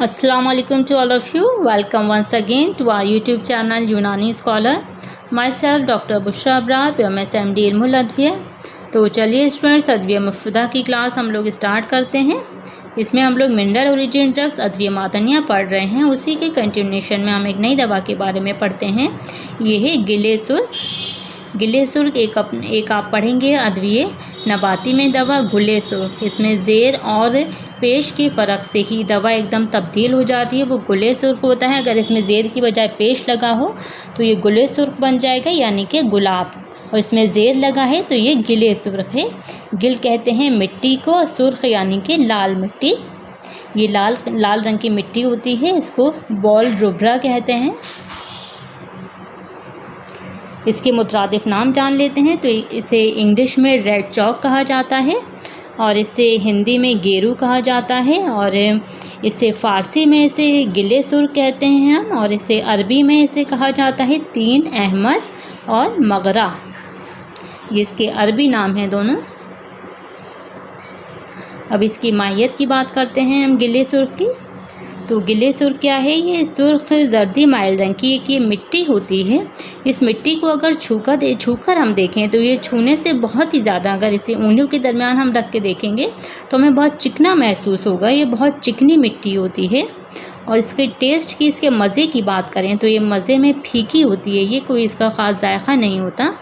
Assalamualaikum to all of you. Welcome once again to our YouTube channel यूनानी scholar. Myself doctor Bushra Abrar, PMS MD इल्मुल अदविया. तो चलिए students, अदविया मुफ्रदा की class हम लोग start करते हैं. इसमें हम लोग मिनरल ओरिजिन ड्रग्स अदविया मादनियाँ पढ़ रहे हैं. उसी के कंटिन्यूशन में हम एक नई दवा के बारे में पढ़ते हैं. ये है गिलेसुर. गिलेसुर एक आप पढ़ेंगे अदविये नबाती में दवा गुलेसुर. इसमें ज़ेर और पेश के फ़र्क से ही दवा एकदम तब्दील हो जाती है. वो गुलेसुर्ख होता है. अगर इसमें ज़ेर की बजाय पेश लगा हो तो ये गुलेसुर्ख बन जाएगा, यानी कि गुलाब. और इसमें ज़ेर लगा है तो ये गिलेसुर्ख है. गिल कहते हैं मिट्टी को, सुर्ख यानी कि लाल मिट्टी. ये लाल रंग की मिट्टी होती है. इसको बॉल रुब्रा कहते हैं. इसके मुतरादिफ नाम जान लेते हैं. तो इसे इंग्लिश में रेड चौक कहा जाता है, और इसे हिंदी में गेरू कहा जाता है, और इसे फ़ारसी में इसे गिलेसुर कहते हैं हम, और इसे अरबी में इसे कहा जाता है तीन अहमद और मगरा. ये इसके अरबी नाम हैं दोनों. अब इसकी माहियत की बात करते हैं हम गिलेसुर की. तो गिलेसुर क्या है? ये सुर्ख जर्दी माइल रंग की एक ये मिट्टी होती है. इस मिट्टी को अगर छूकर हम देखें तो ये छूने से बहुत ही ज़्यादा, अगर इसे उंगलियों के दरमियान हम रख के देखेंगे तो हमें बहुत चिकना महसूस होगा. ये बहुत चिकनी मिट्टी होती है. और इसके टेस्ट की, इसके मज़े की बात करें तो ये मज़े में फीकी होती है. ये कोई इसका ख़ास जायका नहीं होता.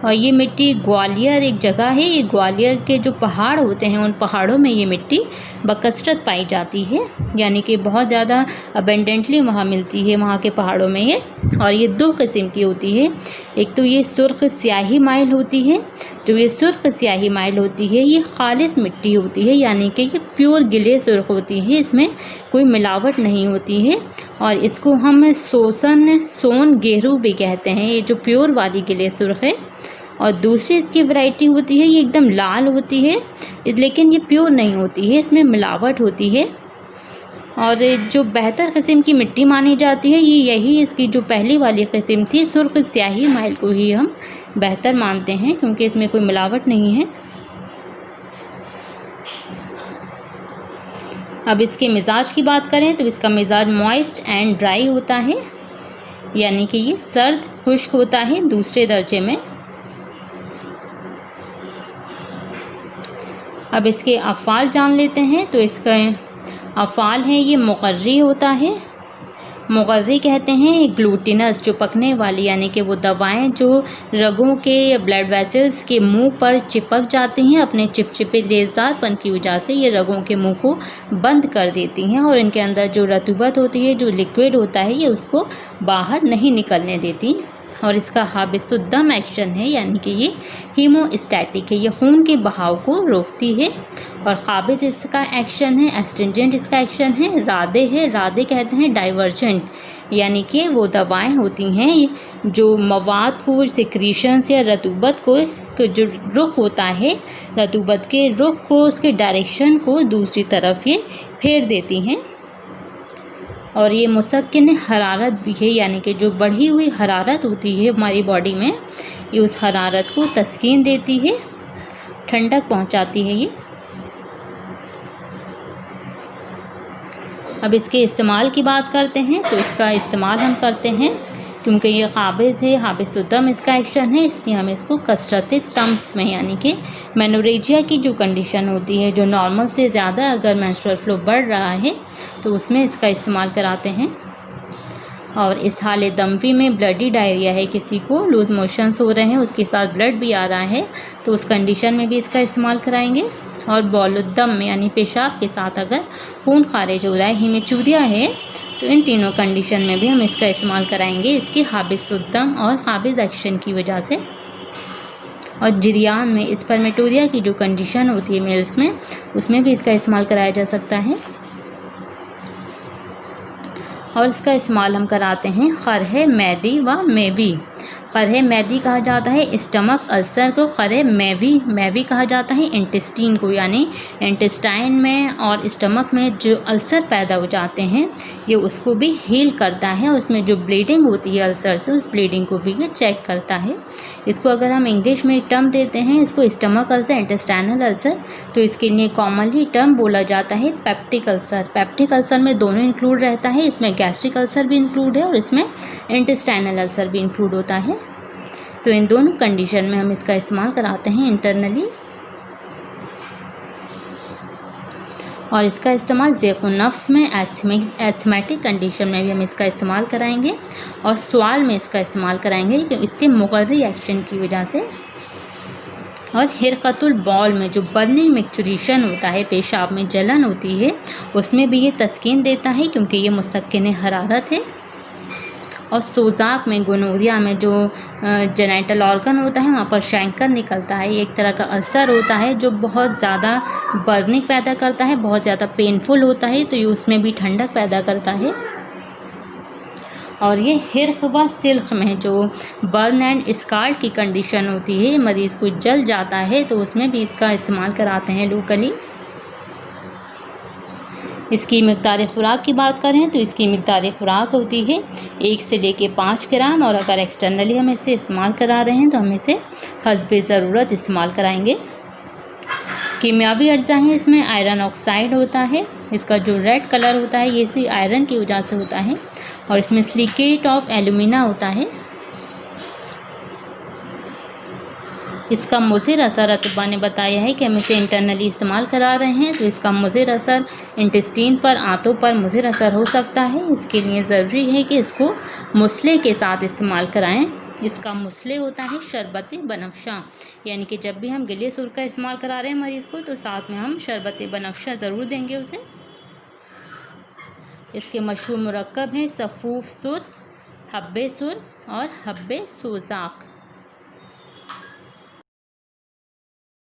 और ये मिट्टी ग्वालियर एक जगह है. ये ग्वालियर के जो पहाड़ होते हैं उन पहाड़ों में ये मिट्टी बकसरत पाई जाती है, यानी कि बहुत ज़्यादा अबेंडेंटली वहाँ मिलती है, वहाँ के पहाड़ों में ये. और ये दो किस्म की होती है. एक तो ये सुर्ख स्याही माइल होती है. जो ये सुर्ख स्याही माइल होती है ये खालिस मिट्टी होती है, यानी कि ये प्योर गिले सुर्ख होती है. इसमें कोई मिलावट नहीं होती है. और इसको हम सोन गेरू भी कहते हैं, ये जो प्योर वाली गिले सुर्ख है. और दूसरी इसकी वैरायटी होती है, ये एकदम लाल होती है, लेकिन ये प्योर नहीं होती है, इसमें मिलावट होती है. और जो बेहतर किस्म की मिट्टी मानी जाती है ये यही इसकी जो पहली वाली किस्म थी सुर्ख स्याही माइल को ही हम बेहतर मानते हैं, क्योंकि इसमें कोई मिलावट नहीं है. अब इसके मिजाज की बात करें तो इसका मिजाज मॉइस्ट एंड ड्राई होता है, यानी कि ये सर्द खुश्क होता है दूसरे दर्जे में. अब इसके अफ़ाल जान लेते हैं. तो इसका अफ़ाल है ये मुक़र्री होता है. मुक़र्री कहते हैं ग्लूटिनस, जो पकने वाली, यानी कि वो दवाएं जो रगों के या ब्लड वेसल्स के मुंह पर चिपक जाती हैं अपने चिपचिपे लेज़दारपन की वजह से, ये रगों के मुंह को बंद कर देती हैं, और इनके अंदर जो रतूबत होती है, जो लिक्विड होता है, ये उसको बाहर नहीं निकलने देती. और इसका हाबिसुद्दम एक्शन है, यानी कि ये हीमोस्टैटिक है, ये खून के बहाव को रोकती है. और काबिज इसका एक्शन है, एस्ट्रिंजेंट इसका एक्शन है. रादे है, रादे कहते हैं डाइवर्जेंट, यानी कि वो दवाएं होती हैं जो मवाद को, सिक्रीशंस या रतूबत को जो रुख होता है, रतूबत के रुख को, उसके डायरेक्शन को दूसरी तरफ ये फेर देती हैं. और ये मुसक्किन हरारत भी है, यानी कि जो बढ़ी हुई हरारत होती है हमारी बॉडी में, ये उस हरारत को तस्कीन देती है, ठंडक पहुंचाती है ये. अब इसके इस्तेमाल की बात करते हैं. तो इसका इस्तेमाल हम करते हैं क्योंकि ये काबिज़ है, हाबिसुद्दम इसका एक्शन है, इसलिए हम इसको कसरत तम्स में, यानी कि मेनोरेजिया की जो कंडीशन होती है, जो नॉर्मल से ज़्यादा अगर मेंस्ट्रुअल फ्लो बढ़ रहा है तो उसमें इसका इस्तेमाल कराते हैं. और इस हाल दमवी में ब्लडी डायरिया है, किसी को लूज़ मोशंस हो रहे हैं, उसके साथ ब्लड भी आ रहा है, तो उस कंडीशन में भी इसका इस्तेमाल कराएंगे. और बौलुद्दम यानी पेशाब के साथ अगर खून खारिज हो रहा है, हिमेचूरिया है, तो इन तीनों कंडीशन में भी हम इसका इस्तेमाल कराएंगे, इसकी हाबिसुद्दम और काबिज़ एक्शन की वजह से. और जिरियान में स्पर्मेटोरिया की जो कंडीशन होती है मेल्स में, उसमें भी इसका इस्तेमाल कराया जा सकता है. और इसका इस्तेमाल हम कराते हैं खरह मैदी व मेवी. क़रह मैदी कहा जाता है। स्टमक अल्सर को क़रह मैवी कहा जाता है। इंटेस्टीन को यानी इंटेस्टाइन में और स्टमक में जो अल्सर पैदा हो जाते हैं ये उसको भी हील करता है। उसमें जो ब्लीडिंग होती है अल्सर से उस ब्लीडिंग को भी ये चेक करता है। इसको अगर हम इंग्लिश में एक टर्म देते हैं इसको स्टमक अल्सर, इंटेस्टाइनल अल्सर, तो इसके लिए कॉमनली टर्म बोला जाता है पेप्टिक अल्सर। पेप्टिक अल्सर में दोनों इंक्लूड रहता है, इसमें गैस्ट्रिक अल्सर भी इंक्लूड है और इसमें इंटेस्टाइनल अल्सर भी इंक्लूड होता है। तो इन दोनों कंडीशन में हम इसका इस्तेमाल कराते हैं इंटरनली, और इसका इस्तेमाल ज़ैक़ नफ्स में एस्थमेटिक कंडीशन में भी हम इसका इस्तेमाल कराएंगे और स्वाल में इसका इस्तेमाल कराएंगे कि इसके मुक़र्री एक्शन की वजह से। और हिरकतुल बॉल में जो बर्निंग मिक्सचरेशन होता है, पेशाब में जलन होती है, उसमें भी ये तस्कीन देता है क्योंकि ये मुसक्किन हरारत है। और सोजाक में गोनोरिया में जो जेनिटल ऑर्गन होता है वहाँ पर शैंकर निकलता है। एक तरह का अल्सर होता है जो बहुत ज़्यादा बर्निंग पैदा करता है, बहुत ज़्यादा पेनफुल होता है, तो ये उसमें भी ठंडक पैदा करता है। और ये हिर्क व सिल्क में जो बर्न एंड स्कार्ड की कंडीशन होती है, मरीज़ को जल जाता है, तो उसमें भी इसका इस्तेमाल कराते हैं लोकली। इसकी मिक़दार ख़ुराक की बात करें तो इसकी मिक़दार ख़ुराक होती है 1 से लेके 5 ग्राम, और अगर एक्सटर्नली हम इसे इस्तेमाल करा रहे हैं तो हम इसे हस्बे ज़रूरत इस्तेमाल कराएंगे। कीमियावी अज्जा हैं, इसमें आयरन ऑक्साइड होता है। इसका जो रेड कलर होता है ये इसी आयरन की वजह से होता है। और इसमें सिलिकेट ऑफ एल्यूमिना होता है। इसका मुज़िर असर अतबा ने बताया है कि हम इसे इंटरनली इस्तेमाल करा रहे हैं तो इसका मुज़िर असर इंटेस्टीन पर, आंतों पर मुज़िर असर हो सकता है। इसके लिए ज़रूरी है कि इसको मुसले के साथ इस्तेमाल कराएं। इसका मुसले होता है शरबत बनफ्शा, यानी कि जब भी हम गिले सुर का इस्तेमाल करा रहे हैं मरीज़ को तो साथ में हम शरबत बनफ्शा ज़रूर देंगे उसे। इसके मशहूर मुरक्कब हैं सफ़ूफ सुर, हब्बे सुर और हब्बे सोजाक।